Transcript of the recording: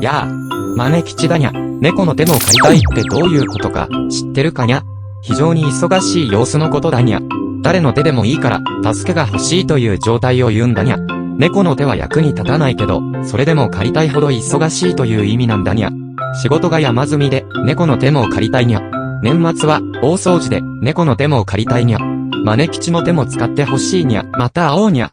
やあ、豆吉だにゃ。猫の手も借りたいってどういうことか知ってるかにゃ。非常に忙しい様子のことだにゃ。誰の手でもいいから、助けが欲しいという状態を言うんだにゃ。猫の手は役に立たないけど、それでも借りたいほど忙しいという意味なんだにゃ。仕事が山積みで、猫の手も借りたいにゃ。年末は、大掃除で、猫の手も借りたいにゃ。豆吉の手も使ってほしいにゃ。また会おうにゃ。